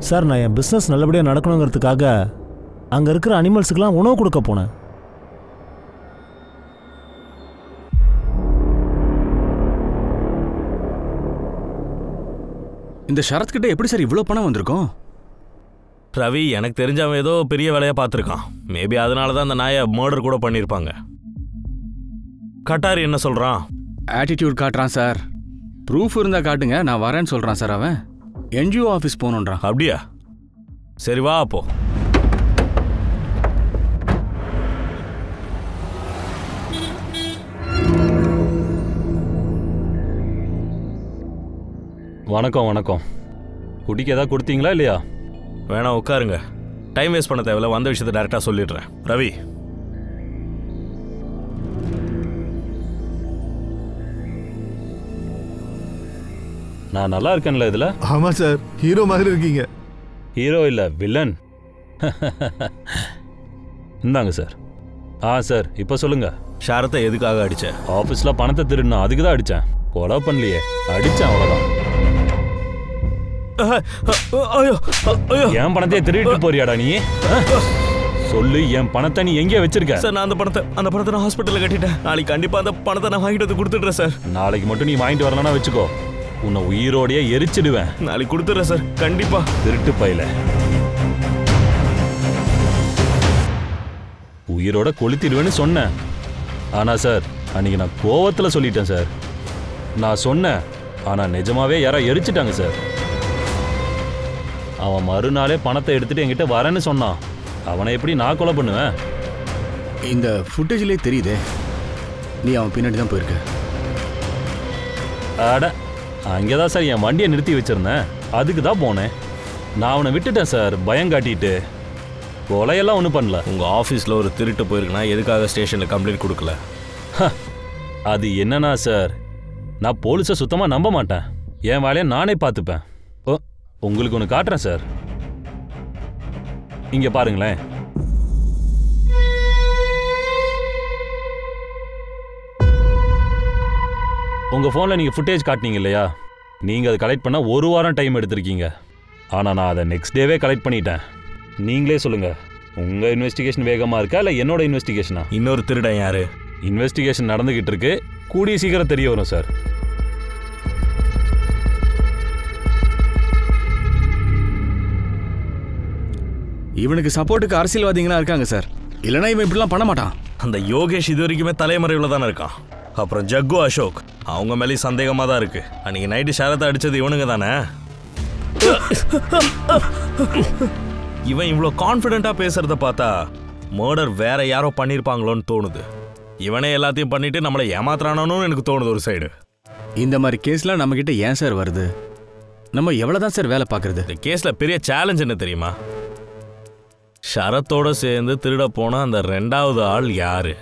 சார், நான் என் பிஸ்னஸ் நல்லபடியாக நடக்கணுங்கிறதுக்காக அங்கே இருக்கிற அனிமல்ஸுக்கெல்லாம் உணவு கொடுக்க போனேன். இந்த ஷரத் கிட்ட எப்படி சார் இவ்வளோ பணம் வந்திருக்கும்? ரவி, எனக்கு தெரிஞ்சவன் ஏதோ பெரிய வேலையாக பார்த்துருக்கான். மேபி அதனால தான் அந்த நாயை மர்டர் கூட பண்ணியிருப்பாங்க. கட்டாரி என்ன சொல்கிறான்? ஆட்டிடியூட் காட்டுறான் சார். ப்ரூஃப் இருந்தால் காட்டுங்க, நான் வரேன்னு சொல்கிறான் சார். அவன் என்ஜிஓ ஆஃபீஸ் போகணுன்றான். அப்படியா? சரி வா அப்போ. வணக்கம். குடிக்கு ஏதாவது கொடுத்தீங்களா இல்லையா? வேணாம், உட்காருங்க. டைம் வேஸ்ட் பண்ண தேவையில்ல, வந்த விஷயத்தை டைரெக்டாக சொல்லிடுறேன். ரவி, நான் நல்லா இருக்கேன்ல இதில்? ஆமாம் சார், ஹீரோ மாதிரி இருக்கீங்க. ஹீரோ இல்லை, வில்லன். இந்தாங்க சார். சார் இப்போ சொல்லுங்க. ஷரத்தை எதுக்காக அடிச்ச? ஆஃபீஸில் பணத்தை திருடினா, அதுக்கு தான் அடித்தேன். கொலை பண்ணலையே, அடித்தேன், அவ்வளோதான். என் பணத்தையே திருடிட்டு போறியாடா நீ? சொல்லு, என் பணத்தை நீ எங்கேயா வச்சிருக்க? சார், நான் அந்த பணத்தை நான் ஹாஸ்பிட்டலில் கட்டிட்டேன். நாளைக்கு கண்டிப்பாக அந்த பணத்தை நான் வாங்கிட்டு வந்து கொடுத்துட்றேன் சார். நாளைக்கு மட்டும் நீ வாங்கிட்டு வரலன்னா வச்சுக்கோ, உன்னை உயிரோடையே எரிச்சிடுவேன். நாளைக்கு கொடுத்துட்றேன் சார், கண்டிப்பா. திருட்டு பையில உயிரோட கொளுத்திடுவேன்னு சொன்னேன். ஆனா சார், அன்னைக்கு நான் கோவத்தில் சொல்லிட்டேன் சார். நான் சொன்னேன், ஆனா நிஜமாவே யாரோ எரிச்சிட்டாங்க சார். அவன் மறுநாளே பணத்தை எடுத்துட்டு என்கிட்ட வரேன்னு சொன்னான். அவனை எப்படி நான் கொலை பண்ணுவேன்? இந்த ஃபுட்டேஜ்லேயே தெரியுதே, நீ அவன் பின்னாடி தான் போயிருக்க. அட, அங்கேதான் சார் என் வண்டியை நிறுத்தி வச்சிருந்தேன், அதுக்கு தான் போனேன். நான் அவனை விட்டுட்டேன் சார், பயம் காட்டிட்டு. கொலையெல்லாம் ஒன்றும் பண்ணல. உங்கள் ஆஃபீஸில் ஒரு திருட்டு போயிருக்குன்னா எதுக்காக ஸ்டேஷனில் கம்ப்ளைண்ட் கொடுக்கல? அது என்னன்னா சார், நான் போலீஸை சுத்தமாக நம்ப மாட்டேன். என் வேலையை நானே பார்த்துப்பேன். உங்களுக்கு ஒன்று காட்டுறேன் சார், இங்கே பாருங்களேன். உங்கள் ஃபோனில் நீங்கள் ஃபுட்டேஜ் காட்டினீங்க இல்லையா? நீங்கள் அதை கலெக்ட் பண்ண 1 வாரம் டைம் எடுத்திருக்கீங்க. ஆனால் நான் அதை நெக்ஸ்ட் டேவே கலெக்ட் பண்ணிட்டேன். நீங்களே சொல்லுங்கள், உங்கள் இன்வெஸ்டிகேஷன் வேகமாக இருக்கா இல்லை என்னோட இன்வெஸ்டிகேஷனா? இன்னொரு திருடன் யாரு? இன்வெஸ்டிகேஷன் நடந்துக்கிட்டு இருக்கு, கூடிய சீக்கிரம் தெரிய வரும் சார். இவனுக்கு சப்போர்ட்டுக்கு அரசியல்வாதிகளாக இருக்காங்க சார், இல்லைனா இவன் இப்படிலாம் பண்ண மாட்டான். அந்த யோகேஷ் இது வரைக்குமே தலைமறைவில் தானே இருக்கான். அப்புறம் ஜக்கு, அசோக், அவங்க மேலேயும் சந்தேகமாக தான் இருக்கு. அன்னைக்கு நைட்டு ஷரத்தை அடிச்சது இவனுங்க தானே? இவன் இவ்வளோ கான்ஃபிடென்ட்டாக பேசுறத பார்த்தா மர்டர் வேற யாரோ பண்ணியிருப்பாங்களோன்னு தோணுது. இவனே எல்லாத்தையும் பண்ணிட்டு நம்மளை ஏமாத்துறானோன்னு எனக்கு தோணுது ஒரு சைடு. இந்த மாதிரி கேஸ்லாம் நம்மக்கிட்ட ஏன் சார் வருது? நம்ம எவ்வளோதான் சார் வேலை பார்க்குறது? இந்த கேஸில் பெரிய சேலஞ்ச் என்ன தெரியுமா? ஷரத்தோட சேர்ந்து திருட போன அந்த 2வது ஆள் யாரு?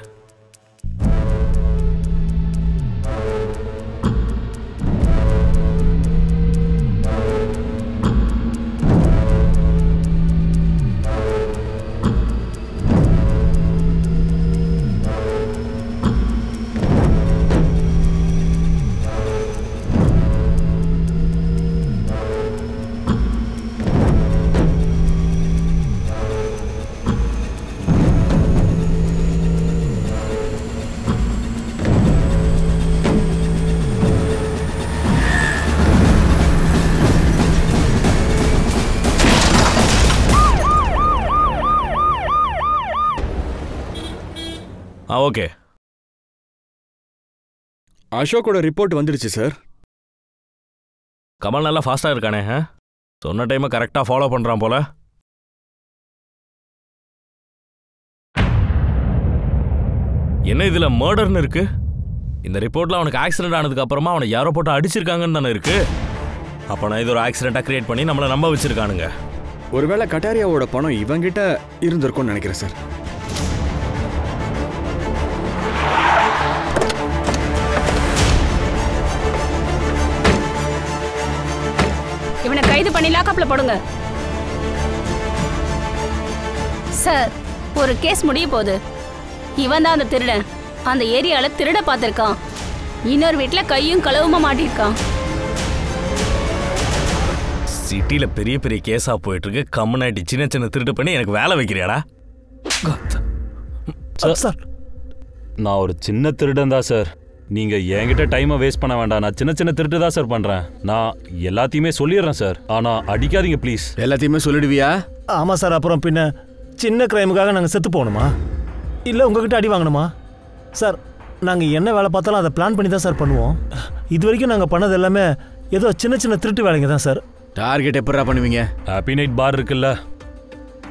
ஓகே, அசோக்கோட ரிப்போர்ட் வந்துடுச்சு சார். கமல் நல்லா ஃபாஸ்டா இருக்கானே. சொன்ன டைமை கரெக்டா ஃபாலோ பண்றான் போல. என்ன இதுல மர்டர்னு இருக்கு? இந்த ரிப்போர்ட்ல அவனுக்கு ஆக்சிடென்ட் ஆனதுக்கு அப்புறமா அவனை யாரோ போட்டு அடிச்சிருக்காங்கன்னு தானே இருக்கு. அப்ப நான் இது ஒரு ஆக்சிடென்ட்டா கிரியேட் பண்ணி நம்மளை நம்ப வச்சிருக்கானுங்க. ஒருவேளை கட்டாரியாவோட பணம் இவங்கிட்ட இருந்திருக்கும்னு நினைக்கிறேன் சார். இவனை கைது பண்ணி லாக்அப்ல போடுங்க சார். ஒரு கேஸ் முடிய போகுது. இவன் தான் அந்த திருடன். அந்த ஏரியால திருட பார்த்திருக்கான். இன்னொரு வீட்டுல கையும் களவுமா மாட்டிருக்கான். சிட்டில பெரிய பெரிய கேஸா போயிட்டு இருக்கு. கம்முனாட்டி சின்ன சின்ன திருட்டு பண்ணி எனக்கு வேலை வைக்கிறியாடா? சார், நான் ஒரு சின்ன திருடன் தான் சார். நீங்க என்கிட்ட டைமை வேஸ்ட் பண்ண வேண்டாம். நான் சின்ன சின்ன திருட்டு தான் சார் பண்றேன். நான் எல்லாத்தையுமே சொல்லிடுறேன் சார். ஆனா அடிக்காதீங்க ப்ளீஸ். எல்லாத்தையுமே சொல்லிடுவியா? ஆமா சார். அப்புறம் பின்ன சின்ன கிரைமுக்காக நாங்கள் செத்து போகணுமா? இல்லை உங்ககிட்ட அடி வாங்கணுமா? சார், நாங்கள் என்ன வேலை பார்த்தாலும் அதை பிளான் பண்ணி தான் சார் பண்ணுவோம். இது வரைக்கும் நாங்கள் பண்ணது எல்லாமே ஏதோ சின்ன சின்ன திருட்டு வேலைங்க தான் சார். டார்கெட் எப்படா பண்ணுவீங்க? ஹாப்பி நைட் பார் இருக்குல்ல,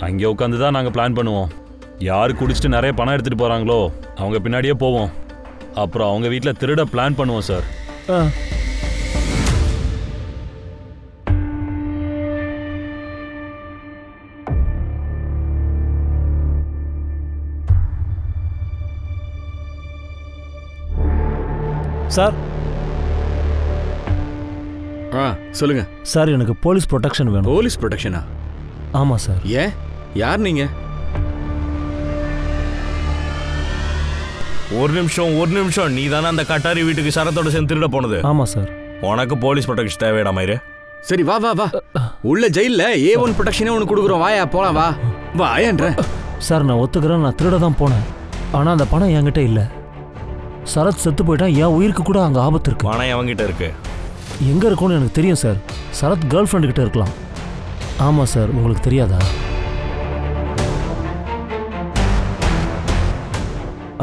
அங்கே உட்காந்து தான் நாங்கள் பிளான் பண்ணுவோம். யார் குடிச்சிட்டு நிறைய பணம் எடுத்துகிட்டு போகிறாங்களோ அவங்க பின்னாடியே போவோம். அப்புறம் அவங்க வீட்டில் திருட பிளான் பண்ணுவோம் சார். சார். சொல்லுங்க சார். எனக்கு போலீஸ் ப்ரொடெக்ஷன் வேணும். போலீஸ் ப்ரொடெக்ஷனா? ஆமாம் சார். ஏன்? யார் நீங்க? ஒரு நிமிஷம். நீ தானே அந்த கட்டாரி வீட்டுக்கு சரத்தோட சேர்ந்து திருட போனது? ஆமாம் சார். உனக்கு போலீஸ் ப்ரொடெக்ஷன் தேவையிடா மயிரு? சரி வா வா வா. உள்ள ஜெயில A1 ப்ரொடெக்ஷனே உனக்கு கொடுக்குறோம். வாயா போலாம். வா வாயன்ற. சார், நான் ஒத்துக்கிறேன். நான் திருட தான் போனேன். ஆனால் அந்த பணம் என்கிட்ட இல்லை. சரத் செத்து போயிட்டா என் உயிருக்கு கூட அங்கே ஆபத்து இருக்கு. பணம் எவங்கிட்ட இருக்கு? எங்கே இருக்கும்னு எனக்கு தெரியும் சார். சரத் கேர்ள் ஃப்ரெண்டு கிட்ட இருக்கலாம். ஆமாம் சார். உங்களுக்கு தெரியாதா?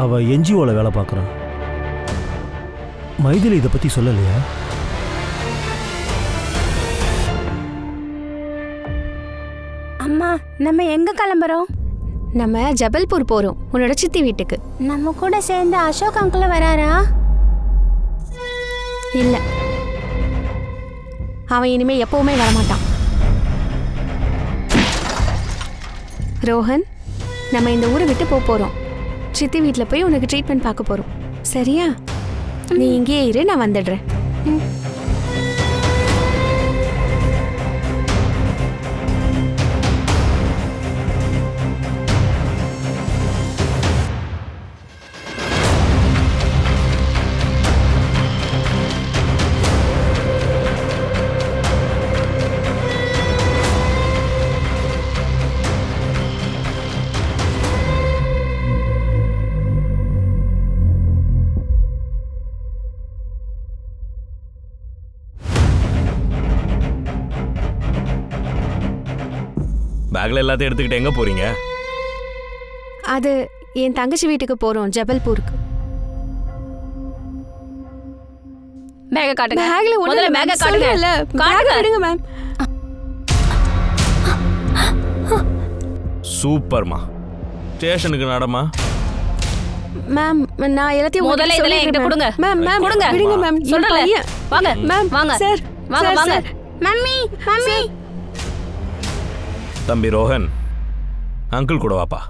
அவ என்ஜிஓவில் வேலை பார்க்குறான். மைதிலி இதை பற்றி சொல்லலையா? அம்மா, நம்ம எங்க கிளம்புறோம்? நம்ம ஜபல்பூர் போறோம், உன்னோட சித்தி வீட்டுக்கு. நம்ம கூட சேர்ந்து அசோக் அங்கிள் வராரா? இல்ல, அவன் இனிமே எப்பவுமே வரமாட்டான். ரோஹன், நம்ம இந்த ஊரை விட்டு போறோம். சித்தி வீட்டில் போய் உனக்கு ட்ரீட்மெண்ட் பார்க்க போறோம். சரியா? நீ இங்கேயே இரு, நான் வந்துடுறேன். பேக்ல எல்லாத்தையும் எடுத்துக்கிட்டு எங்க போறீங்க? அது என் தங்கச்சி வீட்டுக்கு போறோம், ஜபல்பூருக்கு. பேக காட்டுங்க. பேக்ல முதல்ல பேக காட்டுங்க. காட்டுங்க. விடுங்க மேம். சூப்பர்மா. ஸ்டேஷனுக்கு நடமா. மேம், நான் எல்லாத்தையும் முதல்ல இதெல்லாம் என்கிட்ட கொடுங்க. மேம் கொடுங்க. விடுங்க மேம். சொல்றல. வாங்க மேம். வாங்க சார், வாங்க வாங்க. மம்மி. தம்பி ரோஹன், அங்கிள் கூட வாப்பா.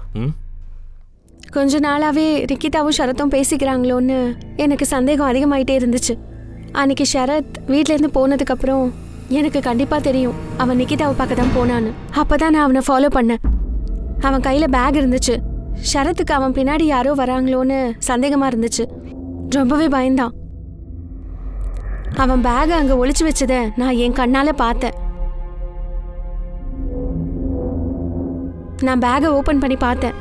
கொஞ்ச நாளாவே ரிக்கிதாவும் ஷரத்தும் பேசிக்கிறாங்களோன்னு எனக்கு சந்தேகம் அதிகமாயிட்டே இருந்துச்சு. அன்னைக்கு ஷரத் வீட்டிலேருந்து போனதுக்கப்புறம் எனக்கு கண்டிப்பாக தெரியும் அவன் நிக்கிதாவை பார்க்க தான் போனான்னு. அப்போ தான் நான் அவனை ஃபாலோ பண்ணேன். அவன் கையில் பேக் இருந்துச்சு. ஷரத்துக்கு அவன் பின்னாடி யாரோ வராங்களோன்னு சந்தேகமாக இருந்துச்சு. ரொம்பவே பயந்தான். அவன் பேகை அங்கே ஒளிச்சு வச்சதை நான் என் கண்ணால் பார்த்தேன். நான் பேகை ஓப்பன் பண்ணி பார்த்தேன்.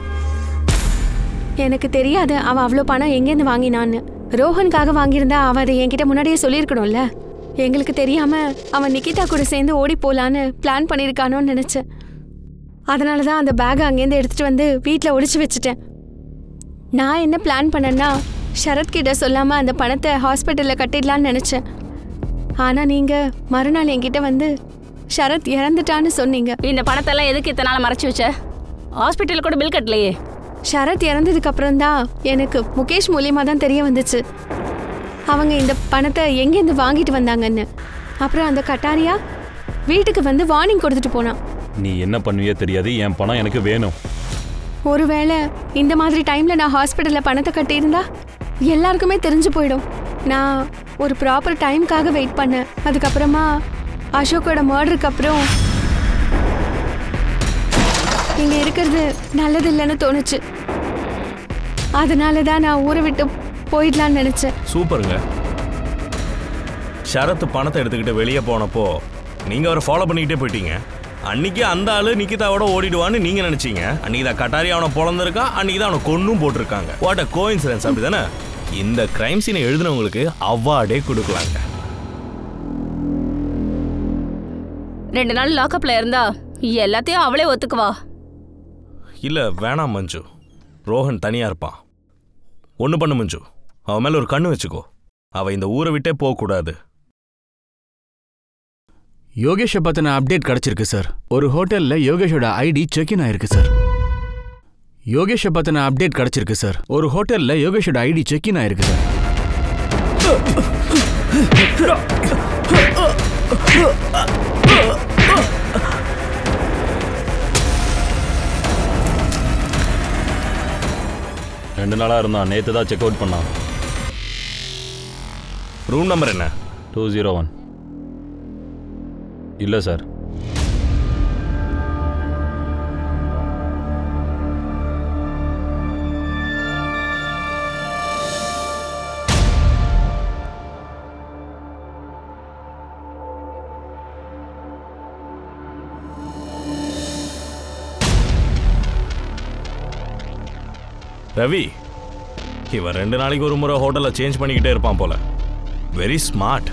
எனக்கு தெரியாது அவன் அவ்வளோ பணம் எங்கேருந்து வாங்கினான்னு. ரோஹனுக்காக வாங்கியிருந்தா அவன் அதை என்கிட்ட முன்னாடியே சொல்லியிருக்கணும்ல. எங்களுக்கு தெரியாமல் அவன் நிக்கிதா கூட சேர்ந்து ஓடி போகலான்னு பிளான் பண்ணியிருக்கானோன்னு நினச்சேன். அதனால தான் அந்த பேகை அங்கேருந்து எடுத்துகிட்டு வந்து வீட்டில் ஒளிச்சு வச்சுட்டேன். நான் என்ன பிளான் பண்ணேன்னா ஷரத்கிட்ட சொல்லாமல் அந்த பணத்தை ஹாஸ்பிட்டலில் கட்டிடலான்னு நினச்சேன். ஆனால் நீங்கள் மறுநாள் என்கிட்ட வந்து ஷரத் இறந்துட்டான்னு சொன்னீங்க. இந்த பணத்தெல்லாம் எதுக்கு இத்தனை நாள் மறைச்சி வச்ச? ஹாஸ்பிட்டலில் கூட பில் கட்டலையே. ஷரத் இறந்ததுக்கு அப்புறம் தான் எனக்கு முகேஷ் மூலியமாக தான் தெரிய வந்துச்சு அவங்க இந்த பணத்தை எங்கேருந்து வாங்கிட்டு வந்தாங்கன்னு. அப்புறம் அந்த கட்டாரியா வீட்டுக்கு வந்து வார்னிங் கொடுத்துட்டு போனான். நீ என்ன பண்ணுவியோ தெரியாது, என் பணம் எனக்கு வேணும். ஒருவேளை இந்த மாதிரி டைமில் நான் ஹாஸ்பிட்டலில் பணத்தை கட்டியிருந்தா எல்லாருக்குமே தெரிஞ்சு போயிடும். நான் ஒரு ப்ராப்பர் டைமுக்காக வெயிட் பண்ணேன். அதுக்கப்புறமா அசோக்கோட மர்டருக்கு அப்புறம் இங்கே இருக்கிறது நல்லது இல்லைன்னு தோணுச்சு. அதனால தான் நான் ஊரை விட்டு போயிடலான்னு நினச்சேன். சூப்பருங்க. ஷரத் பணத்தை எடுத்துக்கிட்டு வெளியே போனப்போ நீங்கள் அவரை ஃபாலோ பண்ணிக்கிட்டே போயிட்டீங்க. அன்னைக்கு அந்த ஆளு நிக்கிதாவோட ஓடிடுவான்னு நீங்க நினைச்சீங்க. அன்னைக்கு தான் கட்டாரி அவனை பொழந்திருக்கா, அன்னைக்கு தான் அவனை கொன்னும் போட்டிருக்காங்க. வாட் அ கோஇன்சிடென்ஸ், அப்படிதானே? இந்த கிரைம் சீனை எழுதினவங்களுக்கு அவார்டே கொடுக்கலாங்க. 2 நாள் லாக்அப்ல இருந்தா எல்லாத்தையும் அவளே ஒத்துக்குவா. இல்ல வேணாம் மஞ்சு, ரோஹன் தனியா இருப்பான். ஒண்ணு பண்ணு மஞ்சு, அவன் மேல ஒரு கண்ணு வச்சுக்கோ. அவ இந்த ஊரை விட்டே போகக்கூடாது. யோகேஷை பத்தின அப்டேட் கிடைச்சிருக்கு சார். ஒரு ஹோட்டல்ல யோகேஷோட ஐடி செக்இன் ஆயிருக்கு சார். யோகேஷை பத்தின அப்டேட் கிடைச்சிருக்கு சார். ஒரு ஹோட்டல்ல யோகேஷோட ஐடி செக்இன் ஆயிருக்கு சார். ரெண்டு நாளா இருந்தான். நேத்து தான் செக் அவுட் பண்ணான். ரூம் நம்பர் என்ன? 201. இல்லை சார். ரவி, இவன் 2 நாளைக்கு ஒரு முறை ஹோட்டலை சேஞ்ச் பண்ணிக்கிட்டே இருப்பான் போல. Very smart.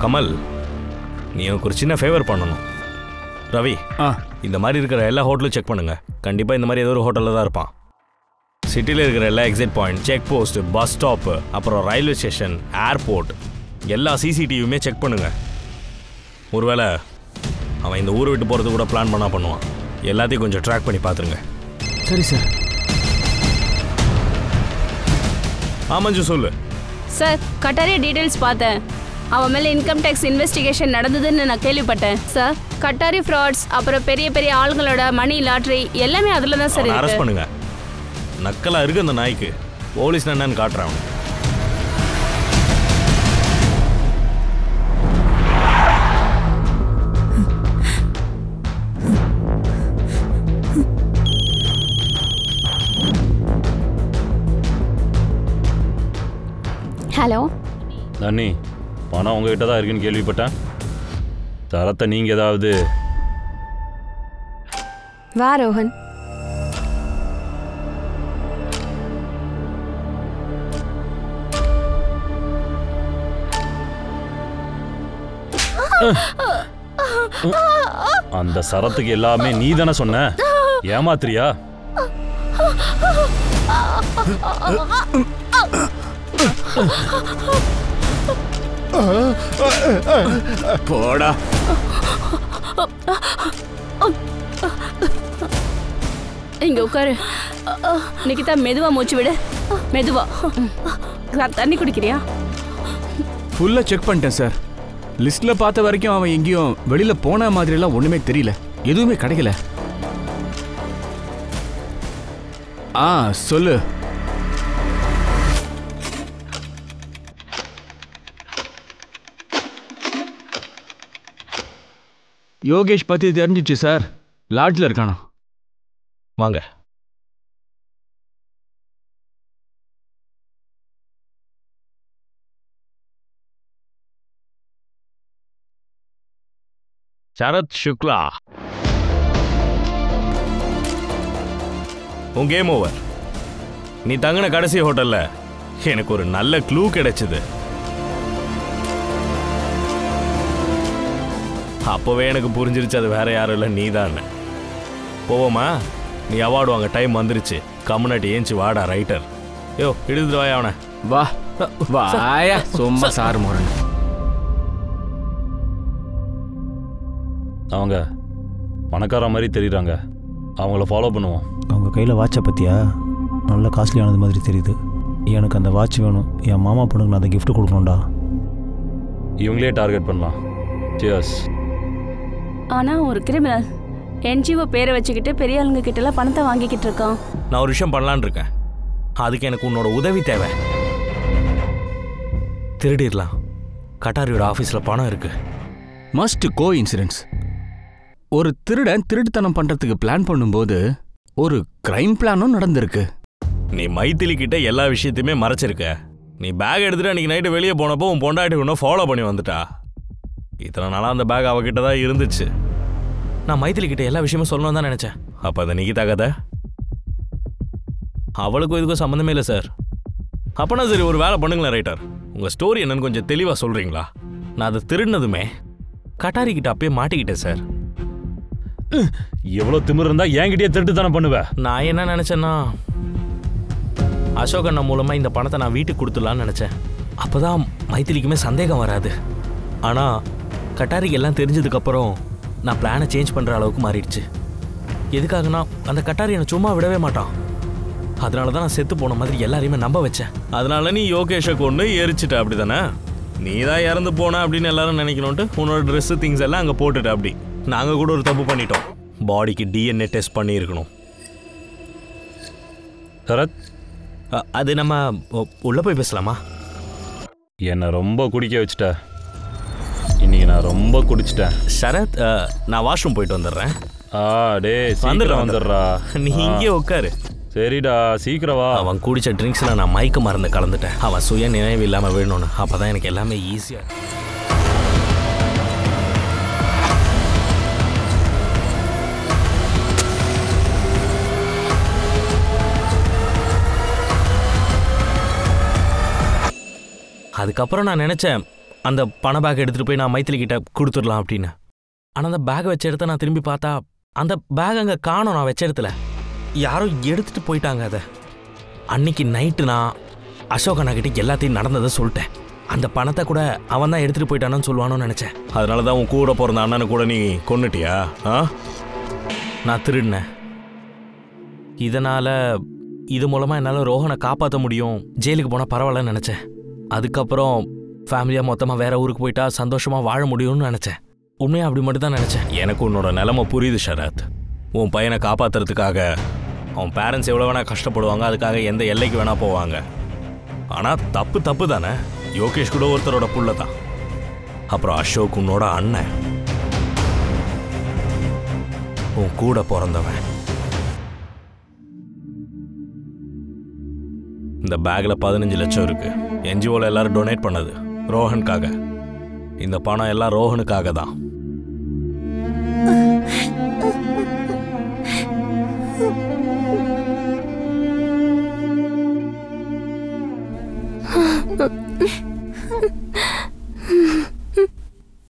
கமல், நீ எனக்கு ஒரு சின்ன ஃபேவர் பண்ணணும். ரவி, இந்த மாதிரி இருக்கிற எல்லா ஹோட்டலும் செக் பண்ணுங்க. கண்டிப்பாக இந்த மாதிரி ஏதோ ஒரு ஹோட்டலில் தான் இருப்பான். சிட்டியில் இருக்கிற எல்லா exit point, check post, bus stop, அப்புறம் ரயில்வே ஸ்டேஷன், ஏர்போர்ட், எல்லா சிசிடிவியுமே செக் பண்ணுங்க. ஒருவேளை அவன் இந்த ஊரை விட்டு போகிறது கூட பிளான் பண்ணா பண்ணுவான். எல்லாத்தையும் கொஞ்சம் ட்ராக் பண்ணி பார்த்துருங்க. சரி சார். மஞ்சு சொல்லு. சார், கட்டாரிய டீடைல்ஸ் பார்த்தேன். அவன் மேலே இன்கம் டேக்ஸ் இன்வெஸ்டிகேஷன் நடந்ததுன்னு நான் கேள்விப்பட்டேன். சார், கட்டாரி ஃப்ராட்ஸ், அப்புறம் பெரிய பெரிய ஆளுங்களோட மணி லாட்ரி எல்லாமே அதில் தான் சார். அரெஸ்ட் பண்ணுங்க. நக்கலா இருக்கு அந்த நாய்க்கு. போலீஸ் என்னன்னு காட்டுறான். ஹலோ நன்னி, பணம் உங்ககிட்ட தான் இருக்குன்னு கேள்விப்பட்டேன். தரத்தை நீங்கள் ஏதாவது? வா ரோஹன். அந்த சரத்துக்கு எல்லாமே நீ தானே சொன்ன. ஏமாத்திரியா? போடா. இங்க உட்காரு. நிகிதா, மெதுவா மூச்சு விடு. மெதுவா. தண்ணி குடிக்கிறியா? ஃபுல்லா செக் பண்ணிட்டேன் சார். லிஸ்ட்ல பார்த்த வரைக்கும் அவன் எங்கேயும் வெளியில போன மாதிரி எல்லாம் ஒண்ணுமே தெரியல, எதுவுமே கிடைக்கல. சொல்லு. யோகேஷ் பத்தி தெரிஞ்சிச்சு சார். லாட்ஜ்ல இருக்கானா? வாங்க. சரத் சுக்லா, உன் கேம் ஓவர். நீ தங்கின கடைசி ஹோட்டல்ல எனக்கு ஒரு நல்ல க்ளூ கிடைச்சது. அப்போவே எனக்கு புரிஞ்சிருச்சு அது வேற யாரும் இல்லை, நீ தான். போவோமா? நீ அவார்டு வாங்க டைம் வந்துருச்சு. கம்யூனிட்டி ஏஞ்சி வாடா ரைட்டர். யோ, எடுத்துட்டு வாயா அவனை. வா வாயா, சும்மா சாரு முரண். அவங்க பணக்கார மாதிரி தெரியுறாங்க, அவங்கள ஃபாலோ பண்ணுவோம். அவங்க கையில் வாட்சை பற்றியா? நல்ல காஸ்ட்லியானது மாதிரி தெரியுது. எனக்கு அந்த வாட்ச் வேணும். என் மாமா பொண்ணுக்கு நான் அதை கிஃப்ட் கொடுக்கணும்டா. இவங்களே டார்கெட் பண்ணலாம். சியர்ஸ். ஆனா ஒரு கிரிமினல் என்ஜிஓ பேரை வச்சுக்கிட்டு பெரிய ஆளுங்க கிட்ட எல்லாம் பணத்தை வாங்கிக்கிட்டு இருக்கான். நான் ஒரு விஷயம் பண்ணலான்னு இருக்கேன். அதுக்கு எனக்கு உன்னோட உதவி தேவை. திருடிடலாம். கட்டாரியோட ஆஃபீஸில் பணம் இருக்கு. Must go incidents. ஒரு திருடன் திருட்டுத்தனம் பண்றதுக்கு பிளான் பண்ணும்போது ஒரு கிரைம் பிளானும் நடந்திருக்கு. நீ மைத்திலி கிட்ட எல்லா விஷயத்தையுமே மறைச்சிருக்க. நீ பேக் எடுத்துட்டு அன்னைக்கு நைட்டு வெளியே போனப்போ உன் பொண்டாட்டி ஒன்றும் ஃபாலோ பண்ணி வந்துட்டா. இத்தனை நாளாக அந்த பேக் அவகிட்ட தான் இருந்துச்சு. நான் மைத்திலி கிட்ட எல்லா விஷயமும் சொல்லணும் தான் நினைச்சேன். அப்போ அதை நிகிதா கதை அவளுக்கும் இதுக்கும் சம்மந்தமே இல்லை சார். அப்போனா சரி, ஒரு வேலை பண்ணுங்களேன் ரைட்டர். உங்கள் ஸ்டோரி என்னன்னு கொஞ்சம் தெளிவாக சொல்கிறீங்களா? நான் அதை திருடினதுமே கட்டாரி கிட்ட அப்பயே மாட்டிக்கிட்டேன் சார். எவ்வளோ திமிரு இருந்தா என்கிட்டயே திருட்டுத்தனம் பண்ணுவேன். நான் என்ன நினச்சேன்னா, அசோக் அண்ணா மூலமாக இந்த பணத்தை நான் வீட்டுக்கு கொடுத்துடலான்னு நினச்சேன். அப்போ தான் மைத்திலிக்குமே சந்தேகம் வராது. ஆனால் கட்டாரிக்கு எல்லாம் தெரிஞ்சதுக்கப்புறம் நான் பிளானை சேஞ்ச் பண்ணுற அளவுக்கு மாறிடுச்சு. எதுக்காகனா, அந்த கட்டாரி என்னை சும்மா விடவே மாட்டான். அதனால தான் நான் செத்து போன மாதிரி எல்லாரையுமே நம்ப வச்சேன். அதனால நீ யோகேஷை கொண்டு எரிச்சிட்ட, அப்படி தானே? நீ தான் இறந்து போன அப்படின்னு எல்லாரும் நினைக்கணும்ட்டு உன்னோட ட்ரெஸ்ஸு திங்ஸ் எல்லாம் அங்கே போட்டுட்ட. அப்படி நாங்கள் கூட ஒரு தப்பு பண்ணிட்டோம். பாடிக்கு டிஎன்ஏ டெஸ்ட் பண்ணியிருக்கணும். சரத், அது நம்ம உள்ளே போய் பேசலாமா? என்னை ரொம்ப குடிக்க வச்சுட்ட. இன்னைக்கு நான் ரொம்ப குடிச்சிட்டேன். சரத், நான் வாஷ்ரூம் போயிட்டு வந்துடுறேன். டே சீக்கிரம் வந்துடுறா. நீ இங்கே உட்காரு. சரிடா, சீக்கிரம் வா. அவன் குடிச்ச ட்ரிங்க்ஸில் நான் மயக்க மருந்து கலந்துட்டேன். அவன் சுய நினைவு இல்லாமல் விழணும்னு. அப்போ தான் எனக்கு எல்லாமே ஈஸியாக. அதுக்கப்புறம் நான் நினச்சேன் அந்த பண பேக் எடுத்துகிட்டு போய் நான் மைத்திலி கிட்ட கொடுத்துடலாம் அப்படின்னு. ஆனால் அந்த பேக்கை வச்ச இடத்த நான் திரும்பி பார்த்தா அந்த பேக் அங்கே காணோம். நான் வச்ச இடத்துல யாரோ எடுத்துகிட்டு போயிட்டாங்க அதை. அன்னைக்கு நைட்டு நான் அசோக் அண்ணாக்கிட்ட எல்லாத்தையும் நடந்ததை சொல்லிட்டேன். அந்த பணத்தை கூட அவன் தான் எடுத்துகிட்டு போயிட்டானு சொல்லுவானு நினச்சேன். அதனால தான் உன் கூட பிறந்த அண்ணனை கூட நீ கொன்னுட்டியா? நான் திருடினேன். இதனால் இது மூலமாக என்னால் ரோஹனை காப்பாற்ற முடியும், ஜெயிலுக்கு போனால் பரவாயில்லன்னு நினச்சேன். அதுக்கப்புறம் ஃபேமிலியாக மொத்தமாக வேறு ஊருக்கு போயிட்டா சந்தோஷமாக வாழ முடியும்னு நினச்சேன். உண்மையாக அப்படி மட்டும் தான் நினச்சேன். எனக்கு உன்னோட நிலைமை புரியுது ஷரத். உன் பையனை காப்பாற்றுறதுக்காக அவன் பேரண்ட்ஸ் எவ்வளோ வேணால் கஷ்டப்படுவாங்க, அதுக்காக எந்த எல்லைக்கு வேணால் போவாங்க. ஆனால் தப்பு தப்பு தானே? யோகேஷ் கூட ஒருத்தரோட புள்ள தான். அப்புறம் அசோக் உன்னோட அண்ணன், உன் கூட பிறந்தவன். இந்த பேக்கில் 15 லட்சம் இருக்கு. என்ஜிஓவில் எல்லாரும் டொனேட் பண்ணது ரோஹனுக்காக. இந்த பணம் எல்லாம் ரோஹனுக்காக தான்.